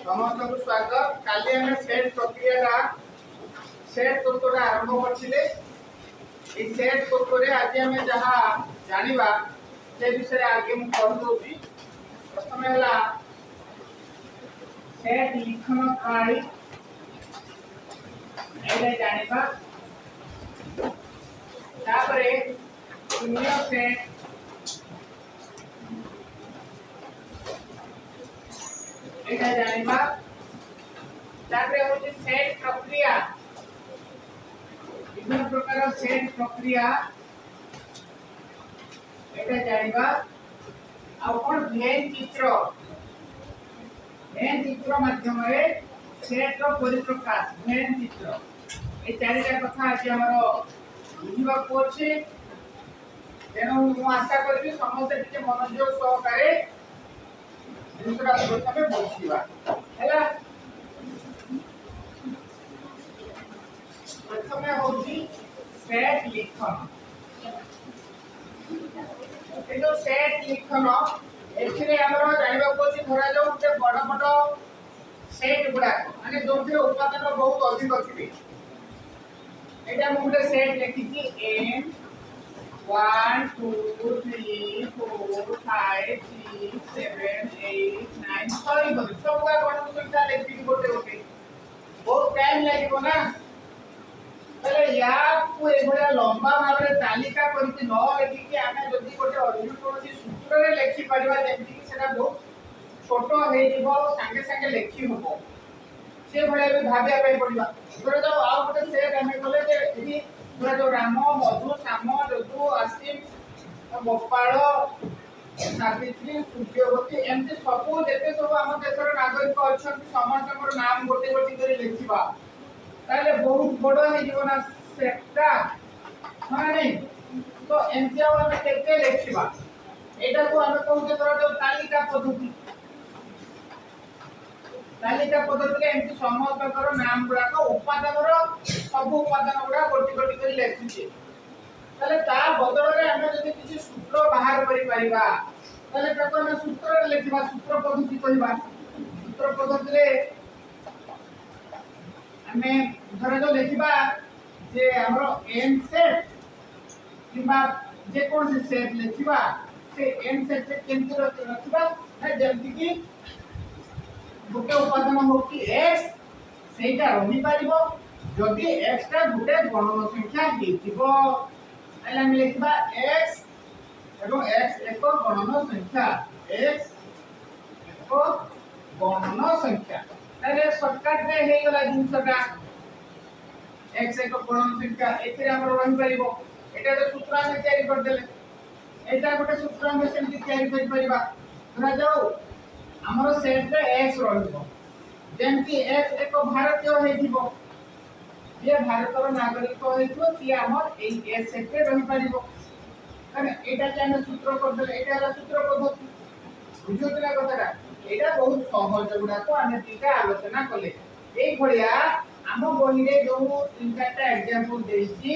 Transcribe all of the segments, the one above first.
समस्त को स्वागत। काली हमें सेट प्रक्रिया सेट तत्व आरंभ करथिले। ए सेट तत्व रे आज हमें जहा जानिबा से विषय आगे मु कह दोची। प्रथम हला सेट लिखन प्रणाली एले जानिबा। तापरे शून्य सेट एटा जानिबा। तापरे होची सेट प्रक्रिया, विभिन्न प्रकार सेट प्रक्रिया एटा जानिबा। आ कोन भेन चित्र माध्यम रे सेट रो परिप्रकाश भेन चित्र ए चारिटा कथा आज हमरो बुझिबा कोछे। तेनो मु आशा करबी समस्त टिके मनोयोग सहकारे दूसरा प्रथमे बुझिबा हैला। प्रथमे होची सेट लिखन। ए जो सेट लिखन एथिरे हमरो जानिबा कोछे धरा जो उते बड़ बड़ सेट गुडा माने जोथे उपादान बहुत अधिक थिबे। एटा मु गुटे सेट लिखिची n 1 2 3 4 5 6 7 8 9 सॉरी बस सब का कोन संख्या लिखि गोटे गोटे बहुत टाइम लागिबो ना। पहले या को ए भलिया लंबा भाबरे तालिका करके न लिखि के आमे जदी गोटे अन्य कोनसी सूत्र रे लिखि परिबा जेमि कि सेटा बहुत छोटो हे जिवो संगे संगे लिखि होबो से भलिया भी भाबिया पे पड़िबा। तोरे जो आ गोटे सेट हमें बोले जे एही तोरे जो राम मधु श्याम यदु असीम गोपाल सावित्री सूर्यवती एमती सबो जेते सब हम देशर नागरिक अछन समस्तकर नाम गोटे गोटे करी लिखिबा ताले बहुत बड़ हे जीवन सेटा माने तो एमती हम केते लिखिबा एटा को हम कहू तोरा जो तालिका पद्धति रे एमती समस्तकर नाम गुडा को उपादान रो सब उपादान गुडा गोटे गोटे करी लिखिछे। ताले ता बदल रे हम जदी किछि सूत्र बाहर करि परिबा ताले प्रथम सूत्र रे लिखिबा सूत्र पद्धति कहिबा। सूत्र पद्धति रे हमें धर जो लिखिबा जे हमरो n सेट किबा जे कोन से सेट लिखिबा से n सेट से केंद्र रखिबा ना जल्दी की गोटे उपादान हो कि x सेटा रही पारिबो जदी x टा गोटे गणन संख्या हेतिबो एला हम लिखबा x एवं x एक गणन संख्या x एक गणन संख्या ताले शॉर्टकट रे हे गला जिनसटा x एक गणन संख्या एथिरे हमर रही पारिबो। एटा तो सूत्र हम तयारी कर देले एटा गोटे सूत्र हम सेमति तयारी कर परिबा। धरा जाऊ हमर सेट रे x रहिबो जेमति x एक भारतीय हेतिबो ये भारतर नागरिक हेतिबो सी हमर ए x सेट रे रही पारिबो माने एटा जे हम सूत्र कर देले एटा हला सूत्र पद्धति बुझोतला कथाटा एटा बहुत सहज गुडा को हम टीका आलोचना कले। एई भलिया हम बही रे जो तीन चारटा एग्जांपल देछि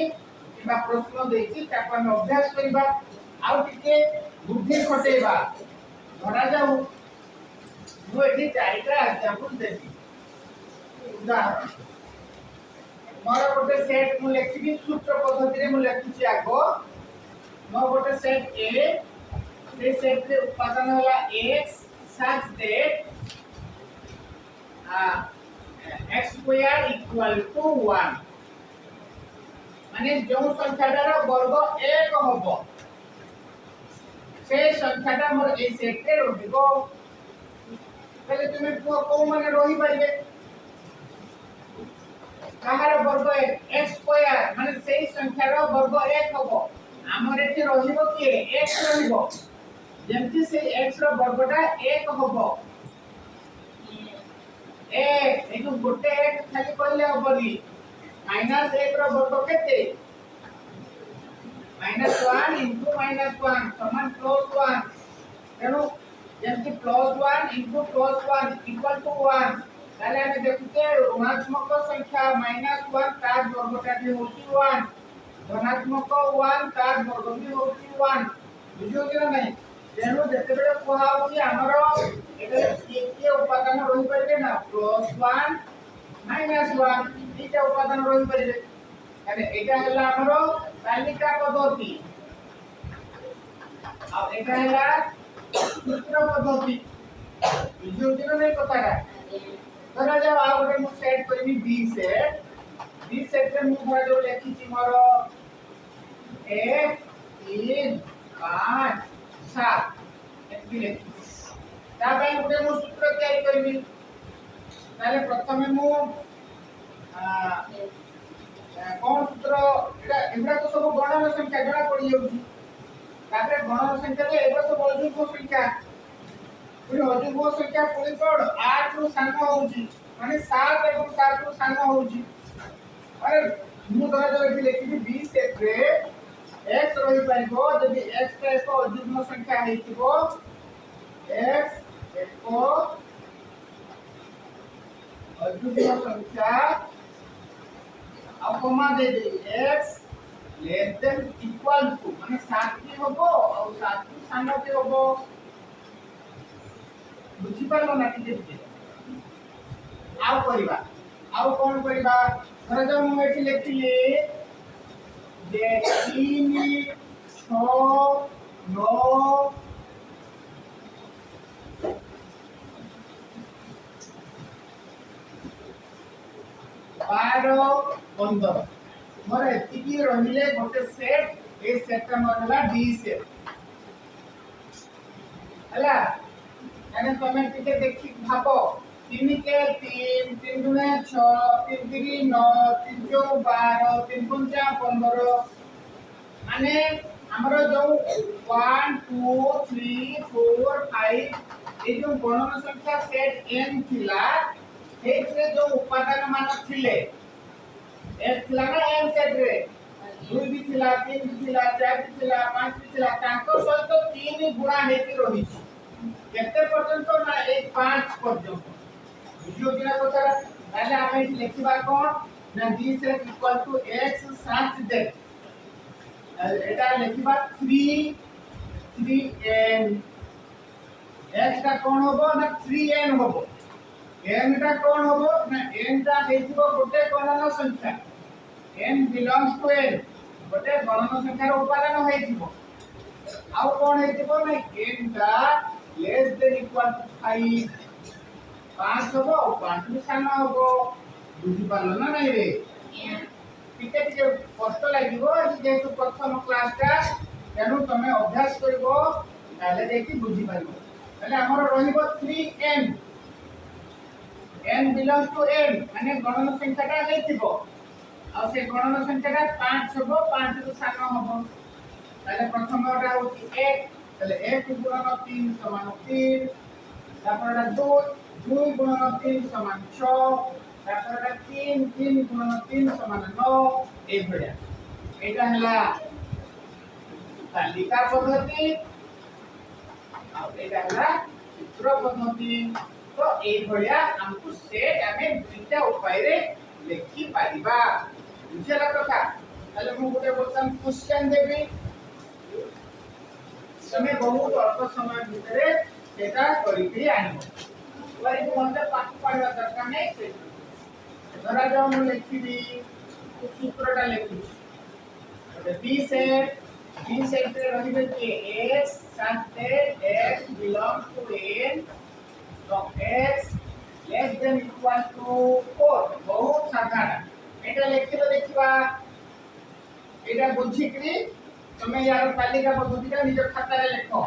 किबा प्रश्न देछि ताको हम अभ्यास करबा आउ टिके बुद्धि खटेबा। धरा जाऊ मु एठी चारटा एग्जांपल देछि उदाहरण मोर गोटे सेट मु लिखिबी सूत्र पद्धति रे मु लिखुची आगो मो गोटे सेट ए से सेट रे उपादान होला x such that x square equal to 1 माने जो संख्याटार वर्ग 1 होबो से संख्याटा मोर ए सेट रे रहिबो। पहले तुमे को माने रही पाइबे कहार वर्ग x स्क्वायर माने सेही संख्यार वर्ग 1 होबो हमर एठी रहिबो कि x रहिबो जेमति से x रो वर्गटा 1 होबो एक गोटे एक खाली कहले होबनी -1 रो वर्ग केते -1 * -1 समान +1 तेनु जेमति +1 * +1 = 1 ताले हम देखुते ऋणात्मक संख्या -1 तार वर्गटा भी होची 1 धनात्मक 1 तार वर्ग भी होची 1 बुझियो कि नहीं। तेनु जेते बेले कोहा होची हमरो एटा के उपादान उपादान रही परिबे ना +1 -1 दीटा उपादान रही परिबे माने एटा हला हमरो तालिका पद्धति आ एटा हला सूत्र पद्धति बुझियो नै कथाटा धरा जाओ आ गोटे मु सेट करबी बी सेट रे मु धरा जो लिखि छि मोर 1 3 5 7 एतकी लिखि ता पय गोटे मु सूत्र तयारी करबी ताले प्रथमे मु कौन सूत्र एटा तो सब गणन संख्या जणा पड़ी जाउची तापरे गणन संख्या रे एबो सब अजुग्म संख्या पुनी अजुग्म संख्या पुनी कोड 8 रु सानो होउची माने 7 एवं 7 रु सानो होउची अरे मु धरा जो एठी लिखि बी सेट रे x रही पाइबो जदि x का एक अजुग्म संख्या हेतिबो x एक अजुग्म संख्या अब कमा दे दे x less than equal to माने 7 की होबो और 7 की सानो के होबो बुझी पालो ना कि जे आउ करिबा आउ कोन करिबा धर जो मु एठी लिखिली जे 3 6 9 12 15 मोर एतिकी रहिले गोटे सेट ए सेट का मोरला डी सेट हला यानी तमे टिके देखि भाबो 3 के 3 3 गुणे 6 3 3 9 3 जो 12 3 5 15 माने हमरो जो 1 2 3 4 5 ए जो गणन संख्या सेट n थिला एथरे जो उपादान मान थिले एक थिला ना n सेट रे 2 भी थिला 3 भी थिला 4 भी थिला 5 भी थिला ताको सहित 3 गुणा हेति रही केते पर्यंत ना 1 5 पर्यंत बुझियो किना कथा ताले आमे लिखिबा कोन ना d set equal to x साथ दे एटा लिखिबा 3n x का कोन होबो ना 3n होबो n टा कोन होबो ना n टा हेतिबो गोटे गणन संख्या n बिलोंग्स टू n गोटे गणन संख्या रो उपादान हेतिबो आउ कोन हेतिबो ना n टा लेस देन इक्वल टू 5 5 होबो 5 भी सानो होबो बुझी पालो ना नै रे टिके टिके कष्ट लागिबो जेतु प्रथम क्लास टा तेनु तमे अभ्यास करबो ताले देखि बुझी पाइबो ताले हमर रहिबो 3n n belongs to n माने गणन संख्या टा हेतिबो आ से गणन संख्या टा 5 होबो 5 रु सानो होबो ताले प्रथम टा होती 1 ताले 1 गुणन 3 समान 3 तापर 2 2 गुणन 3 समान 6 तापर 3 3 गुणन 3 समान 9 ए भडिया एटा हला तालिका पद्धति आ एटा हला सूत्र पद्धति तो ए भडिया हमकु सेट आमे दुईटा उपाय रे लिखि पारिबा बुझला कथा ताले मु गोटे बर्तन क्वेश्चन देबी समय बहुत अल्प समय भितरे सेटा करिबी आनिबो वरी कोनते पाठ पढवा दरकार नै से धरा जाओ मु लिखिबी सूत्रटा लिखि बी सेट रे रहिबे कि x साथे x बिलोंग टू n तो x less than equal to 4 बहुत साधारण एटा लिखिलो देखिबा एटा बुझी करी तमे यार तालिका पद्धतिटा निज खाता रे लिखो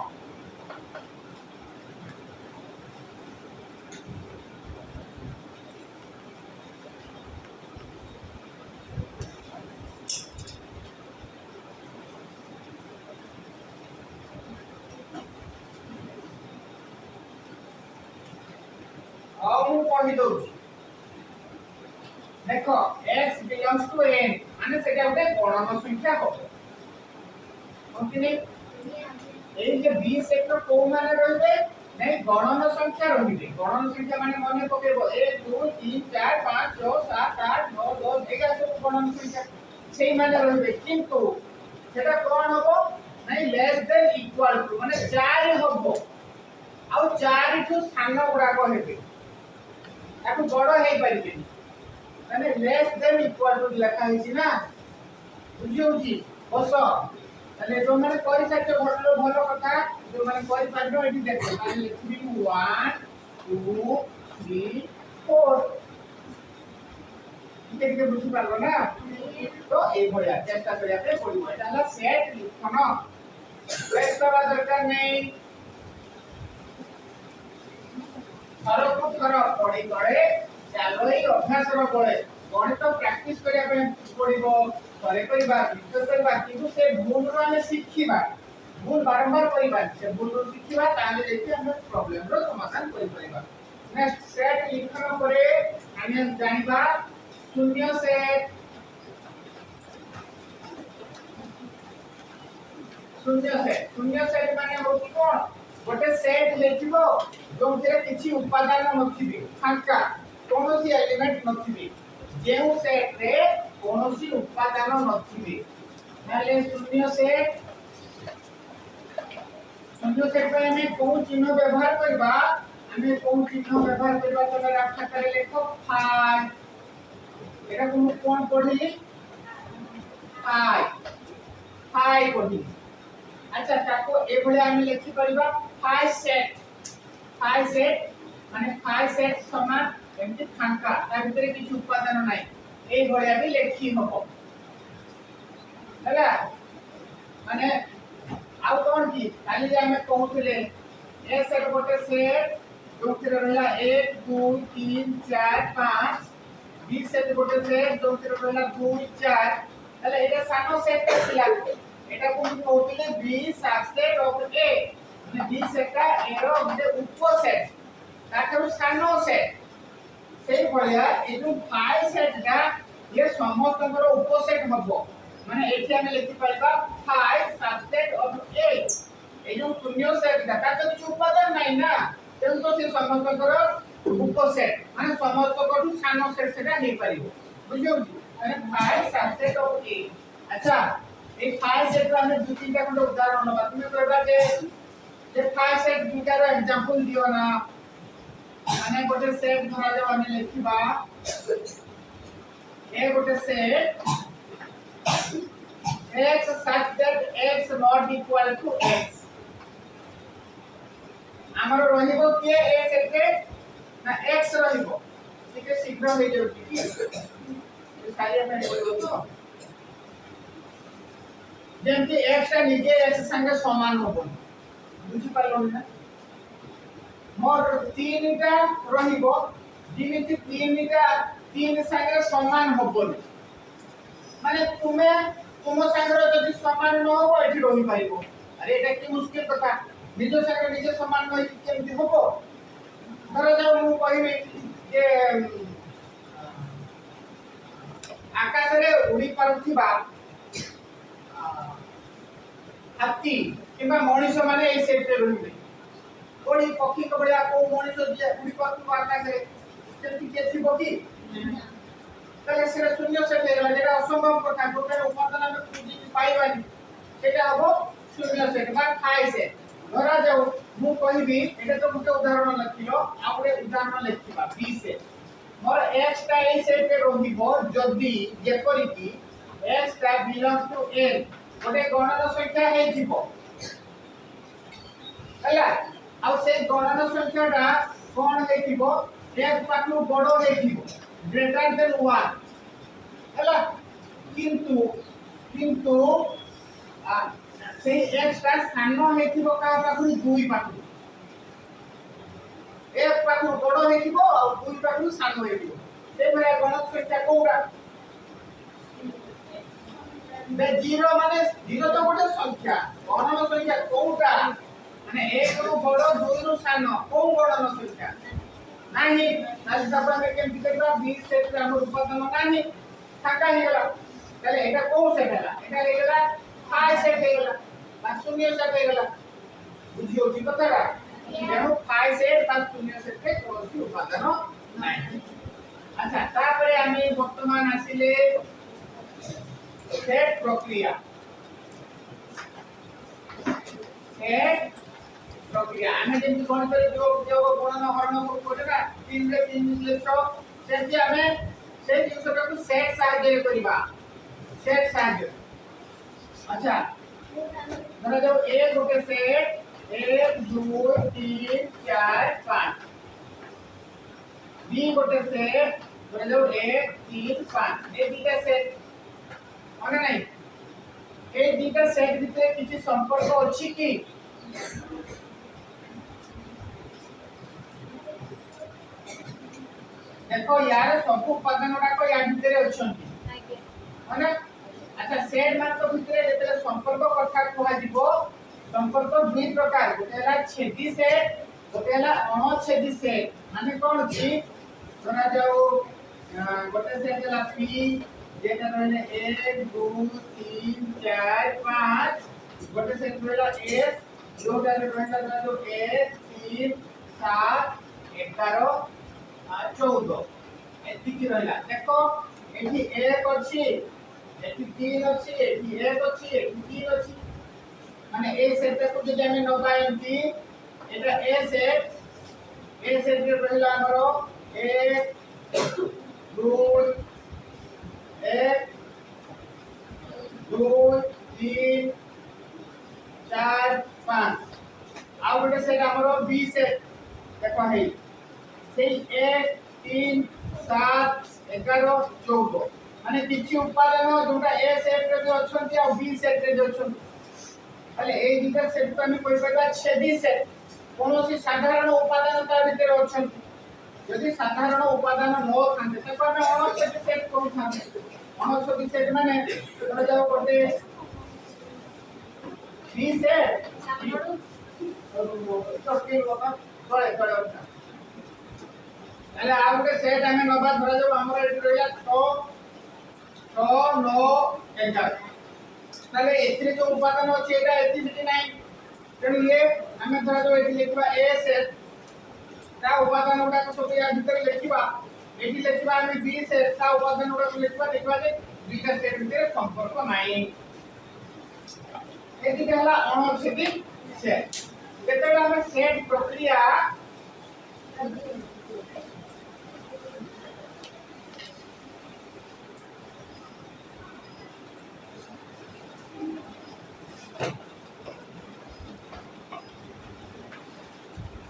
आउ पढि दउ देखो x belongs to n माने सेटा गोटे गणन संख्या हो ओके नै ए जे b सेट रो को माने रहबे नै गणन संख्या रहिबे गणन संख्या माने मने पकेबो 1 2 3 4 5 6 7 8 9 10 एगा सब गणन संख्या सेही माने रहिबे किंतु सेटा कोन होबो नै लेस देन इक्वल टू माने 4 होबो आ 4 ठु सानो गुडा को हेबे याकु बड़ हे परिबे माने लेस देन इक्वल टू लिखा हिची ना बुझियोजी बस ताले जो माने करि सकते भलो भलो कथा जो माने करि पारबो एठी देखो माने लिखबी 1 2 3 4 ठीक है बुझी पारलो ना तो ए भलिया चेष्टा करिया पे पड़िबो एटा हला सेट लिखन प्रेस करबा दरकार नै थरକୁ थर पढ़ी पड़े चलो ही अभ्यास रो पड़े गणित प्रैक्टिस करिया पे पड़िबो थरे करबा विचार करबा किंतु से भूल रो हमें शिखिबा भूल बारंबार करबा से भूल रो शिखिबा ताले देखि हम प्रॉब्लम रो समाधान करि परिबा नेक्स्ट सेट लिखन परे हम जानिबा शून्य सेट शून्य सेट माने होती कोन गोटे सेट लेखिबो जोंथिरे किछि उपादान नथिबे फांका कोनोसी एलिमेंट नथिबे जेउ सेट रे कोनोसी उपादान नथिबे नाले शून्य सेट पे हमें कोन चिन्ह व्यवहार करबा हमें कोन चिन्ह व्यवहार करबा तमे राखा करे लेखो फाई एटा कोन पढी फाई फाई पढी अच्छा ताको ए भले हम लिखि परिबा फाई सेट माने फाई सेट समान एमति फांका ता भितरे किछु उपादान नाही ए भले भी लिखि हबो हला माने आउ कोन की खाली जे हमें कहउतले ए सेट गोटे सेट जोतिर रहला 1 2 3 4 5 बी सेट गोटे सेट जोतिर रहला 2 4 हला एटा सानो सेट थिला एटा कोन कहउतले बी सबसेट ऑफ ए माने बी सेट का ए रो म्हणजे उपसेट ताकरू सानो सेट सेई भलिया ए जो फाई सेट दा ये समस्तकर उपसेट हबो माने एठी हम लिखि पाइबा फाई सबसेट ऑफ ए ए जो शून्य सेट दा ता तो उपादान नाही ना तेन तो से समस्तकर उपसेट माने समस्तकर सानो सेट सेटा नै परिबो बुझियो माने फाई सबसेट ऑफ ए अच्छा ए फाई सेट रो हम दु तीनटा खंड उदाहरण नबा तुमे कहबा जे फाई सेट दुटा रो एग्जांपल दियो ना माने गोटे सेट धरा जाव हम लिखिबा ए गोटे set x such that x not equal to x हमरो रहिबो के ए सेट रे ना x रहिबो ठीक शीघ्र हो जाउ ठीक ये सारे में बोलबो तो जेंति x ता निजे x संगे समान होबो बुझि पाइलो ना मोर तीनटा रहिबो जिमिति तीन संगे समान होबोनी माने तुम संगे जदि समान न हो एठी रहि पाइबो अरे एटा की मुश्किल कथा निज संगे निजे समान न केमति होबो धर जाऊ मु कहिबी जे आकाश रे उड़ी पारुथिबा हाथी किबा मनुष्य माने ए सेट रे रहिबे ओडी पक्षी कबड़िया को मनुष्य जे उड़ी पारुथिबा आकाश रे सेति के थिबो की ताले से शून्य सेट हेला जेटा असंभव कथा गोटे उपादान में पूजी पाइबानी सेटा हबो शून्य सेट बा फाई सेट धरा जाऊ मु कहिबी एटा तो गोटे उदाहरण लखिलो आपरे उदाहरण लेखिबा बी सेट मोर x टा ए सेट रे रहिबो जदी जेपरि की x टा बिलोंग टू n गोटे गणन संख्या हे जीवो हला आ से गणन संख्या टा कोन हे जीवो एक पाखु बडो हे जीवो ग्रेटर देन 1 हला किंतु से x टा सानो हे जीवो का पाखु 2 पाखु एक पाखु बडो हे जीवो और 2 पाखु सानो हे जीवो से भया गणन संख्या कोडा बे जीरो माने जीरो तो गोटे संख्या गणन संख्या कोउटा माने एक रो बडो 2 रो सानो को गणन संख्या नाही ताले तबा में केमति करबा 20 सेट रा उपादान नाही फाका हे गेला ताले एटा को सेट हैला एटा हे गेला फाई सेट हे गेला बा शून्य सेट हे गेला बुझियो जी कतरा जेनो फाई सेट बा शून्य सेट के कोनसी उपादान नाही अच्छा तापरे आमी वर्तमान आसिले सेट प्रक्रिया आमे जेमति गणित रे जो गणना हरण कोटे ना 3 रे 3 मिसलेछो सेति हमें से जिंसटा को सेट साहाय्य करिबा सेट साहाय्य अच्छा धरा जाओ एक गोटे सेट 1 2 3 4 5 बी गोटे सेट धरा जाओ 1 3 5 ए दुटा सेट माने नहीं ए दुटा सेट भितर किछि संपर्क अछि कि देखो यार सब उपादान गुडा को या भितर अछंती माने अच्छा सेट मान तो भितर जेते संपर्क कथा कहला दिबो संपर्क दुई प्रकार गोटेला छेदी सेट गोटेला अणछेदी सेट माने कोन छी धरा जाओ गोटे सेट ला पी जेटा रहले 1 2 3 4 5 गोटे सेट रहला एस जोटा रहला धरा जाओ 1 3 7 11 14 एतिकी रहला देखो एठी 1 अछि एठी 3 अछि एठी 1 अछि एठी 3 अछि माने ए सेट को जे हम नबा एंटी एटा ए सेट रे रहला हमरो 1 2 1 2 3 4 5 आ गोटे सेट हमरो बी सेट देखो है सेई 1 3 7 11 14 माने किछि उपादान जोटा ए सेट रे जो अछंती आ बी सेट रे जो अछंती ताले ए दुटा सेट को हम कहि परबा छेदी सेट कोनोसी साधारण उपादान ता भितर अछंती यदि साधारण उपादान न थांते त हम अणछेदी सेट को थांते अणछेदी सेट माने धरा जाओ कोटे बी सेट तो के बाबा तळे तळे उठा ताले आ गोटे सेट हम नबा धरा जाओ हमर एठी रहला 6 9 11 ताले एथिरे जो उपादान अछि एटा एथिबिटी नाही तेणु ये हमें धरा जो एठी लिखबा ए सेट ता उपादान उडा को सब या भीतर लिखबा एठी लिखबा हम बी सेट ता उपादान उडा को लिखबा जे दुईटा सेट भितर संपर्क नाही एठी कहला अणछेदी सेट जेतेला हम सेट प्रक्रिया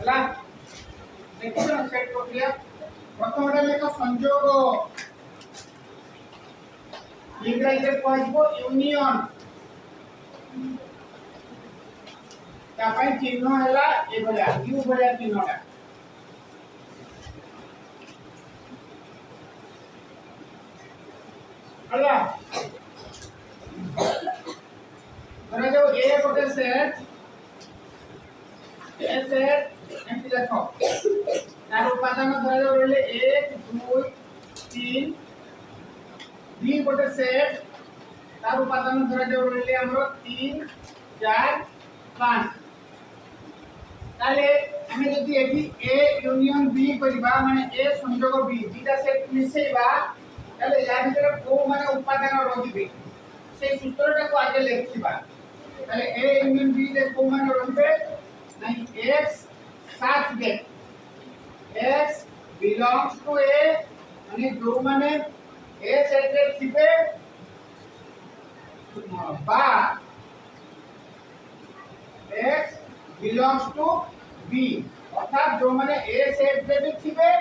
हला देखो ना सेट प्रक्रिया प्रथम रे लेख संयोग इंग्लिश रे कहबो यूनियन ता पई चिन्ह हला ए भलिया यू भलिया चिन्हटा हला धरा जाओ ए गोटे सेट ए सेट एमती देखो तार उपादान धरा जाओ रहले 1 2 3 बी गोटे सेट तार उपादान धरा जाओ रहले हमरो 3 4 5 ताले हमें जदी एठी ए यूनियन बी करबा माने ए संयोग बी दुटा सेट मिसेबा ताले या भीतर को माने उपादान रहिबे से सूत्रटा को आगे लिखिबा ताले ए यूनियन बी रे को माने रहिबे नहीं x साथ दे x belongs to a माने जो माने a सेट रे थिबे बा x belongs to b अर्थात जो माने a सेट रे भी थिबे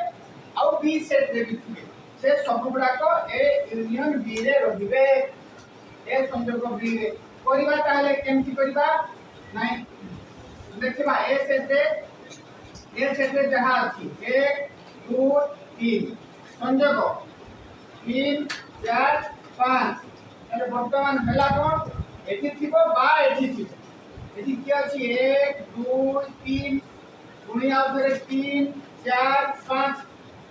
और b सेट रे भी थिबे से सब गुडा को a यूनियन b रे रहिबे ए संयोग b रे करिबा ताले केमति करिबा नहीं देखिबा ए सेट रे जहां अछि 1 2 3 संयोग 3 4 5 अरे वर्तमान हला कोन एठी थिबो बा एठी थिबो एठी की अछि 1 2 3 गुणी आउ फेरे 3 4 5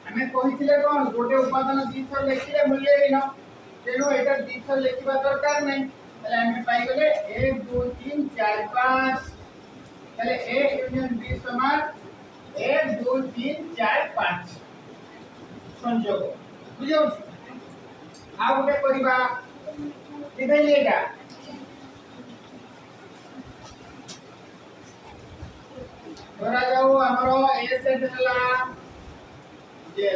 हमें कहिथिले कोन गोटे उपादान दीथर लेखिले मूल्य हिन तेनु एटा दीथर लेखिबा दरकार नै तले हमें पाई गेले 1 2 3 4 5 तले ए यूनियन बी समान 1 2 3 4 5 संयोग बुझियो आ गोटे करिबा इधर लेगा धरा जाऊ हमरो ए सेट हला जे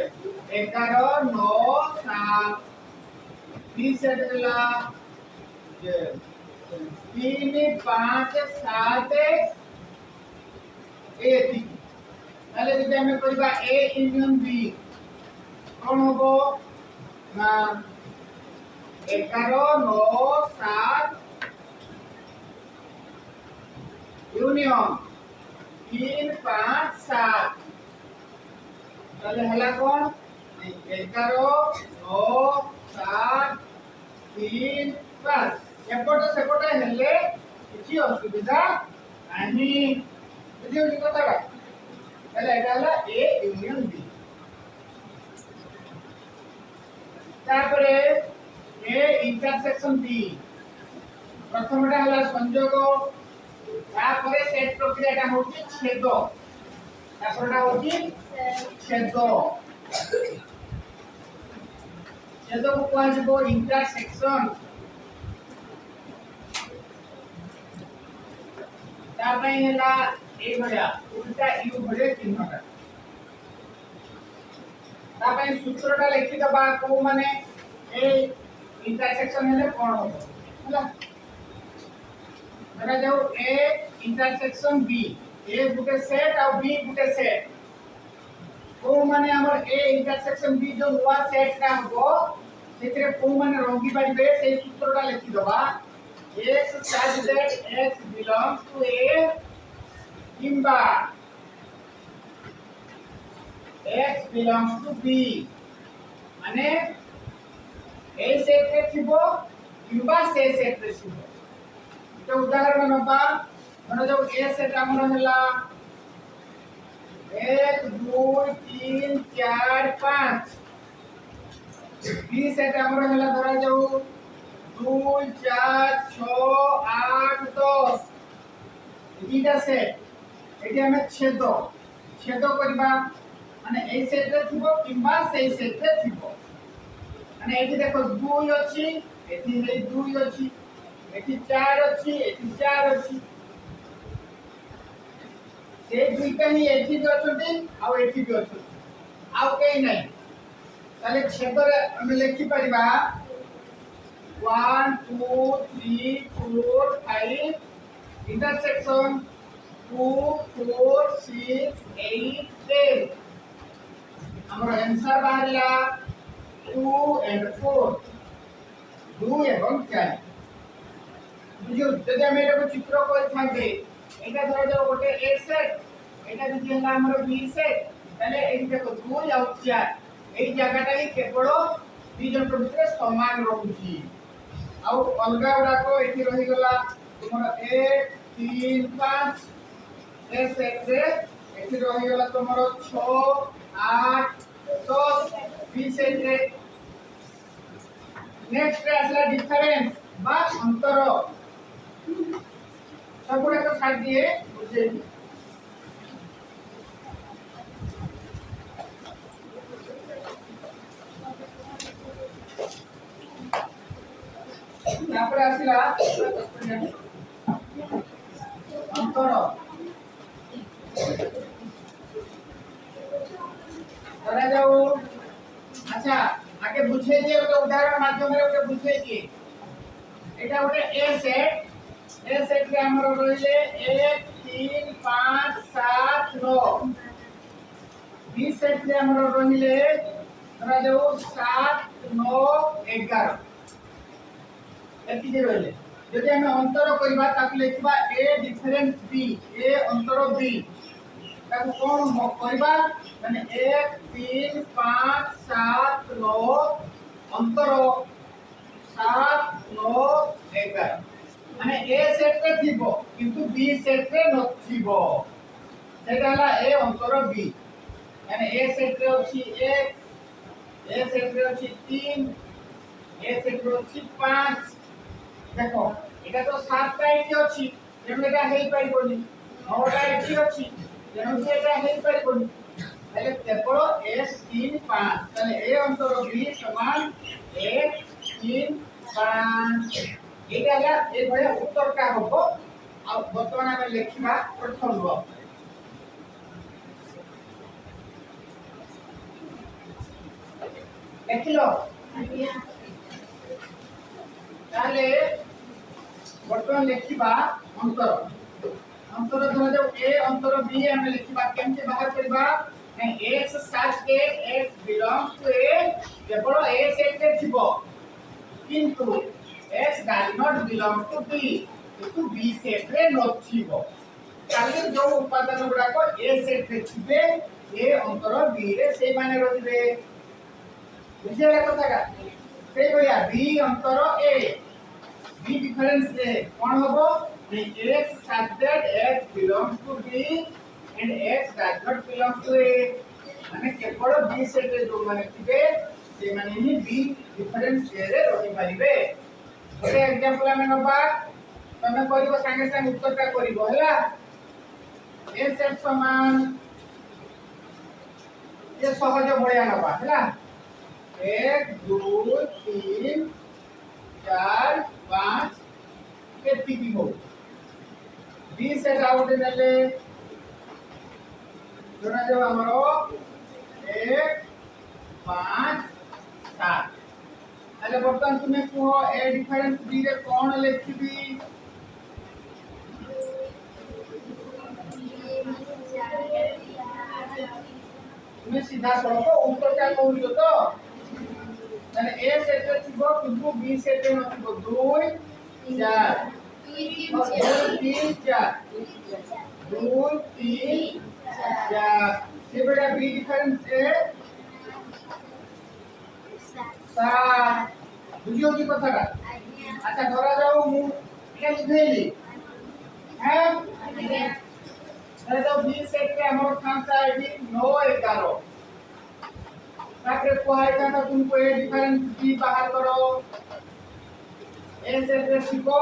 11 9 7 बी सेट गला जे 3 5 7 ए थी তাহলে যদি আমি কইবা এ ইউনিয়ন বি কোন হবো না 11 9 7 ইউনিয়ন 3 5 7 তাহলে হলা কোন 11 9 7 3 5 এপটো সেপটো হেলে কিছু অসুবিধা নাই বুঝিও কথাটা তাহলে এটা হলো এ ইউনিয়ন বি তারপরে এ ইন্টারসেকশন বি প্রথমটা হলো সংযোগ তারপরে সেট প্রক্রিয়াটা হচ্ছে ছেদ তারপরটা হচ্ছে ছেদ ছেদକୁ କୁହାଯିବ ইন্টারসেকশন ତା ପାଇଁ ହେଲା এই ভଳିয়া উল্টা ইউ ভଳିଆ চিহ୍ନটা ତା ପାଇଁ ସୂତ୍ରଟା ଲେଖି ଦବା କୋ মানে এই ইন্টারসেকশন হেলে কোন হবে ହେଲା ধরা যাও এ ইন্টারসেকশন বি এ গুটে সেট আর বি গুটে সেট কো মানে আমার এ ইন্টারসেকশন বি जो नवा सेट টা হবো সেটারে কো মানে রঙ্গি পাইবে সেই সূত্রটা লেখি দবা x such that x belongs to a কিংবা x belongs to b মানে এই সেটে থিব কিংবা সেই সেটে থিব এটা উদাহরণ নবা ধরা যাও a সেট আমার হলা 1 2 3 4 5 b সেট আমার হলা ধরা যাও 2 4 6 8 10 এইটা সেট এটি আমি ছেদ করিবা মানে এই সেটে থিব কিংবা সেই সেটে থিব মানে এটি দেখো 2 ଅଛି এটি এই 2 ଅଛି এটি 4 ଅଛି এটি 4 ଅଛି সেই দুইটা হি এটি ବି ଅଛନ୍ତି ଆଉ ଏଠି ବି ଅଛନ୍ତି ଆଉ କେହି ନାହିଁ তাহলে ছেদরে আমি লিখি পারিবা 1 2 3 4 5 intersection 2 4 6 8 10 हमर आंसर बाहरला 2 and 4 2 এবং 4 বুঝো যদি আমি এটা চিত্র করে থাকি এটা ধরে যাও গোটে এ সেট এটা যদি হলা हमर বি সেট তাহলে এই দেখো 2 আর 4 এই জায়গাটাই কেবল দুই জনଙ୍କ ভিতরে সমান রହୁଛି ଆଉ ଅଲଗା ଗୁଡାକ ଏଠି ରହିଗଲା ତୁମର 1 3 5 ଏ ସେଟରେ ଏଠି ରହିଗଲା ତୁମର 6 8 10 बी सेटରେ नेक्स्ट আসলা ডিফারেন্স বা অন্তর সবগুলোকে ছাড় দিয়ে বুঝিয়ে তারপরে আসিলা অন্তর ধরা যাও আচ্ছা আগে বুঝিয়ে দিয়ে একটা উদাহরণ মাধ্যমে একটা বুঝিয়ে দিয়ে এটা ওটা এ সেট রে আমরা রইলে 1 3 5 7 9 বি সেট রে আমরা রইলে ধরা যাও 7 9 11 এটি যে রইলে যদি আমি অন্তর করিবা তাকে লিখবা a ডিফারেন্স b a অন্তর b তাকে কোন করিবা মানে 1 3 5 7 9 অন্তর 7 9 11 মানে a সেট রে থিব কিন্তু b সেট রে নথিব সেটা হলা a অন্তর b মানে a সেট রে ଅଛି 1 a সেট রে ଅଛି 3 a সেট রে ଅଛି 5 দেখো এটা তো 7টা এটি ଅଛି যেন এটা হেই পাইবনি 9টা এটি ଅଛି যেন এটা হেই পাইবনি তাহলে কেবল s 3 5 তাহলে a অন্তর b সমান 1 3 5 এটা হলা এই ভলিয়া উত্তরটা হবো আর বর্তমানে আমি লিখিবা প্রথম র देखिलो ताले बर्तमान लिखिबा अंतर अंतर धरा जाऊ ए अंतर बी हम लिखिबा केमते बाहर करबा नहीं x सच के x बिलोंग्स टू a केवल a सेट रे थिबो किंतु x does not belong to b किंतु b सेट रे नथिबो ताले जो उपादान गुडा को a सेट रे थिबे ए अंतर b रे से माने रहिबे बुझिया कथा का से भैया b अंतर a b डिफरेंस रे कोन होबो x such that x belongs to b and x does not belong to a माने केवल b सेट रे जो माने थिबे से माने ही b डिफरेंस रे रहि परिबे ओके एग्जांपल हम नबा तमे करिवो संगे संगे उत्तरटा करिवो हला a सेट समान ये सहज भलिया नबा हला 1 2 3 4 5 एतिकी हो बी सेट आउट नेले जोना जो हमरो 1 5 7 अले बर्तन तुमे को ए डिफरेंस बी रे कोन लिखिबी तुमे सीधा सड़को उत्तरटा कहू तो माने ए सेट रे थिबो किंतु बी सेट रे नथिबो 2 4 2 3 4 2 3 4 से बड़ा बी डिफरेंस है 7 बुझियो की कथा अच्छा धरा जाऊ मु के लिखेली हैं धरा जाऊ बी सेट के हमर खांसा आईडी 9 11 ताकरे कोहाय का तुमको ए डिफरेंस बी बाहर करो ए सेट रे सिको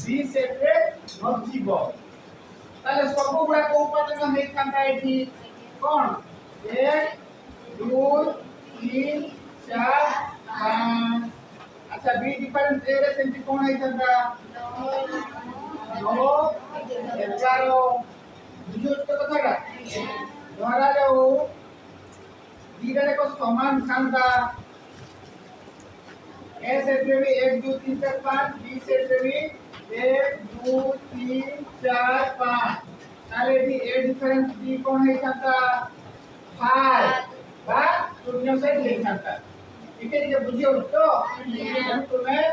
बी सेट रे नथिबो ताले सब गुडा को उपादान हे खांता एठी कोन 1 2 3 4 5 अच्छा बी डिफरेंस ए रे सेंटी कोन हे खांता 9 11 बुझो तो कथा का धरा जाऊ दीरे को समान खांता ए सेट में भी 1 2 3 4 5 बी सेट में भी 1 2 3 4 5 ताले भी ए डिफरेंस बी कौन है खाता 5 बा शून्य से ले खाता ठीक है ये बुझियो तो तुम्हें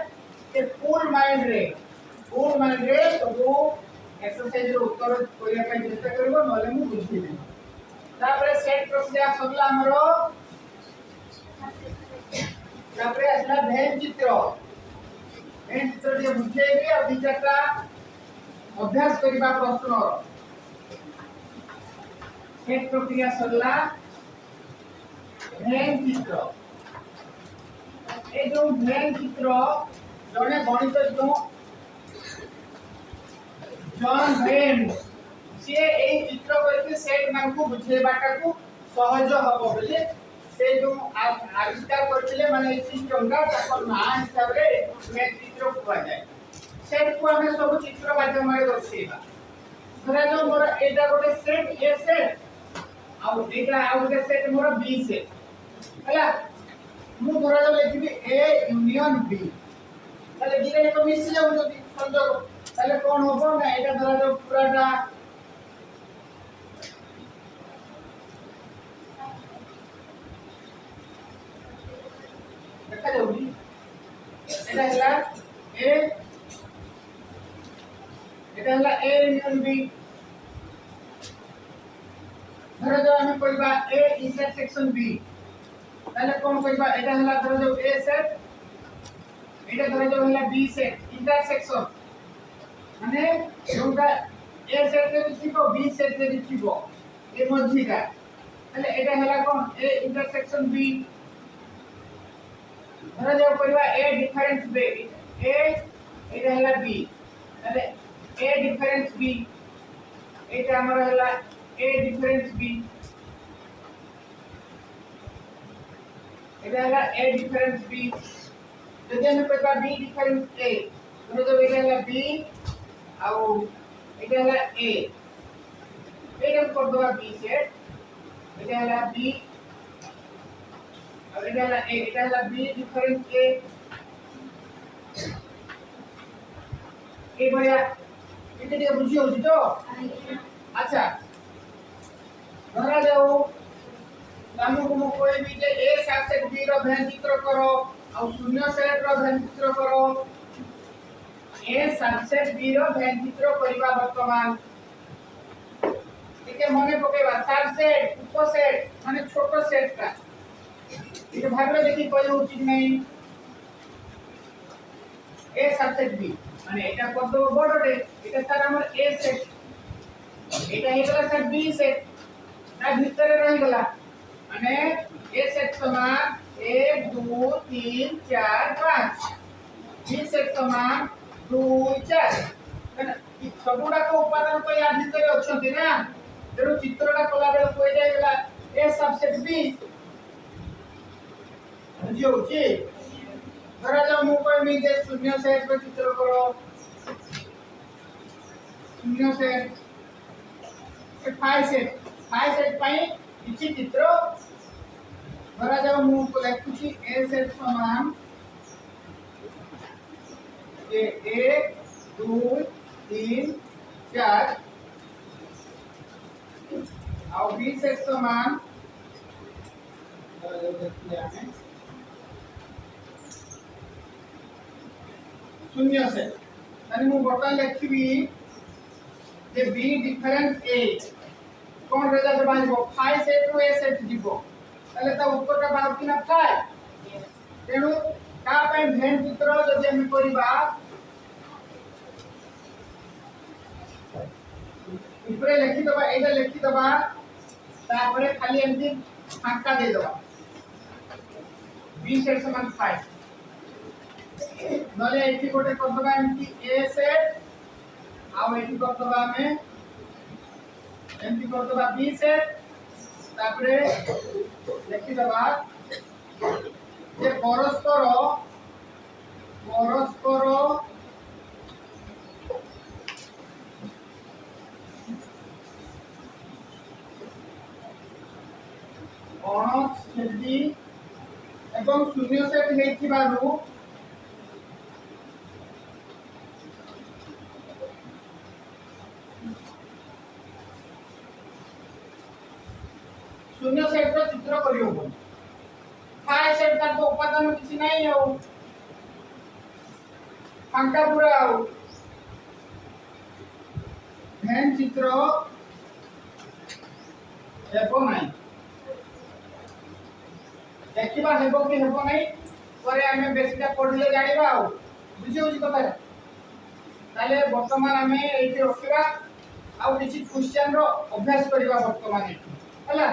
के फुल माइंड रे तो वो एक्सरसाइज रो उत्तर कोरिया का चेष्टा करबो नले मु बुझिबे तापरे सेट प्रक्रिया सबला हमरो तापरे असला भेन चित्र जे बुझेबे और विचारता अभ्यास करिबा प्रश्न सेट प्रक्रिया सरला भेन चित्र ए जो भेन चित्र जने गणित जो जॉन भेन से ए चित्र करके सेट मान को बुझेबाटा को सहज हबो बोले से जो आविष्कार करथिले माने सिस्टम का ताकर ना हिसाब रे मैं चित्र को जाय सेट को हमें सब चित्र माध्यम रे दर्शेबा धरा जो मोर एटा गोटे सेट ए सेट आ एटा आ गोटे सेट मोर बी सेट हला मु धरा जो लिखबी ए यूनियन बी ताले बी रे को मिस जाउ जदी संजोग ताले कोन होबो ना एटा धरा जो पूराटा देखा जाउनी एटा हला ए यूनियन बी धरा जो हम कहबा ए इंटरसेक्शन बी ताले कोन कहबा एटा हला धरा जो ए सेट एटा धरा जो हला बी सेट इंटरसेक्शन माने जोटा ए सेट रे लिखिबो बी सेट रे लिखिबो ए मझिका ताले एटा हला कोन ए इंटरसेक्शन बी धरा जाओ करबा ए डिफरेंस बी ए एटा हला बी ताले ए डिफरेंस बी एटा हमर हला ए डिफरेंस बी एटा हला ए डिफरेंस बी जदि हम करबा बी डिफरेंस ए धरा जाओ एटा हला बी आउ एटा हला ए एटा कर दबा बी सेट एटा हला बी এটা হলো বি ডিফারেন্স এ এই বড়িয়া এটা দিয়ে বুঝি হଉଛି তো আচ্ছা ধরা যাও ଆମକୁ ମୁଁ କହିବି ଯେ a ସାବସେଟ b ର ଭେନ ଚିତ୍ର କର ଆଉ ଶୂନ୍ୟ ସେଟ ର ଭେନ ଚିତ୍ର କର a ସାବସେଟ b ର ଭେନ ଚିତ୍ର କରିବା ବର୍ତ୍ତମାନ ଟିକେ মনে পকেଇବା সাবসেট উপসেট মানে ছোট সেটটা এটা ভাবলে দেখি কই হচ্ছে কি নাই a সাবসেট b মানে এটা কত বড়টে এটা তার আমার a সেট এটা হেগলা স্যার b সেট তা ভিতরে রহি গলা মানে a সেট সমান 1 2 3 4 5 b সেট সমান 2 4 सबुडा को उपादान तो या ভিতরে অছন্তি না তেଣୁ ଚିତ୍ରଟା କଲା ବେଳେ କୋଇ ଯାଇଗଲା a सबसेट b ବୁଝି ହଉଛି ଧରା ଯାଉ ମୁଁ କହିବି ଯେ ଶୂନ୍ୟ ସେଟ ର ଚିତ୍ର କର ଶୂନ୍ୟ ସେଟ ଏ फाइ सेट ପାଇଁ କିଛି ଚିତ୍ର ଧରା ଯାଉ ମୁଁ ଲେଖୁଛି a ସେଟ ସମାନ ए 1 2 3 4 और बी सेट समान शून्य सेट यानी मु बटन लिखबी जे बी डिफरेंस ए कोन रिजल्ट बाजबो phi set to A set जीवो तले ता उत्तरटा बाकी ना फाइ तेनु का पे भेन चित्र जदि हम करिबा ऊपर लिखि दबा एटा लिखि दबा तापरे खाली एमती फांका दे दबा बी सेट समान 5 नले एठी गोटे कर दबा एमती ए सेट आ एठी कर दबा में एमती कर दबा बी सेट तापरे लिखि दबा जे परस्पर अणछेदी एवं शून्य सेट हेथिबारु शून्य सेट रो चित्र करियो फाइ सेट का तो उपादान किछि नाही हो फांका पूरा हो भेन चित्र हेबो नाही देखिबा हेबो कि हेबो नाही परे हमें बेसिटा पढले जानिबा आ बुझी होची कथा ताले वर्तमान हमें एठी रखिबा आ किछि क्वेश्चन रो अभ्यास करिबा वर्तमान एठी हला